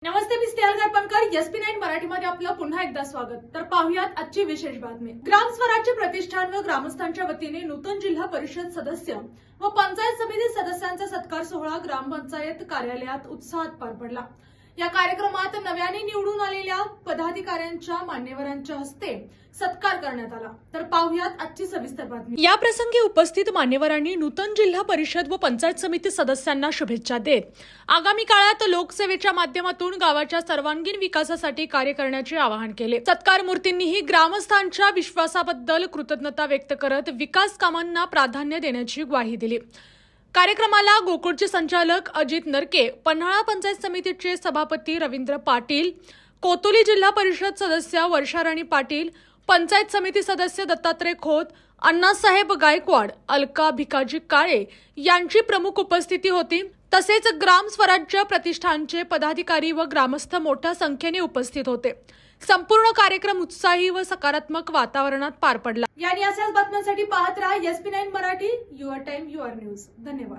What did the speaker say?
नमस्ते, मी Snehal Gaikwad, SP9 मराठीमध्ये आपलं पुन्हा एकदा स्वागत। तर पाहुयात आजची विशेष बातमी। ग्राम स्वराज्य प्रतिष्ठान व ग्रामस्थांच्या वतीने नूतन जिल्हा परिषद सदस्य व पंचायत समिती सदस्यांचा सत्कार सोहळा ग्रामपंचायत कार्यालयात उत्साहात पार पडला। या कार्यक्रमात नव्याने निवडून आलेल्या पदाधिकाऱ्यांच्या मान्यवरांच्या हस्ते सत्कार करण्यात आला। तर पाहुयात आजची सविस्तर बातमी। या प्रसंगी उपस्थित मान्यवरांनी नूतन जिल्हा परिषद व पंचायत समिती सदस्यांना शुभेच्छा देत आगामी काळात लोकसेवेच्या माध्यमातून गावाच्या सर्वांगीण विकासासाठी कार्य करण्याचे आवाहन केले। सत्कार मूर्तींनीही ग्रामस्थांच्या विश्वासाबद्दल कृतज्ञता व्यक्त करत विकास कामांना प्राधान्य देण्याची ग्वाही दिली। कार्यक्रमाला गोकुळचे संचालक अजित नरके, पन्हाळा पंचायत समितीचे सभापती रवींद्र पाटील, कोतुली जिल्हा परिषद सदस्य वर्षाराणी पाटील, पंचायत समिती सदस्य दत्तात्रय खोत, अण्णासाहेब गायकवाड, अलका भिकाजी काळे यांची प्रमुख उपस्थिती होती। तसेच ग्राम स्वराज्य प्रतिष्ठानचे पदाधिकारी व ग्रामस्थ मोठ्या संख्येने उपस्थित होते। संपूर्ण कार्यक्रम उत्साही व सकारात्मक वातावरणात पार पडला। यानी अशाच बातम्यांसाठी पाहत राहा SP9 Marathi, your time your news. धन्यवाद।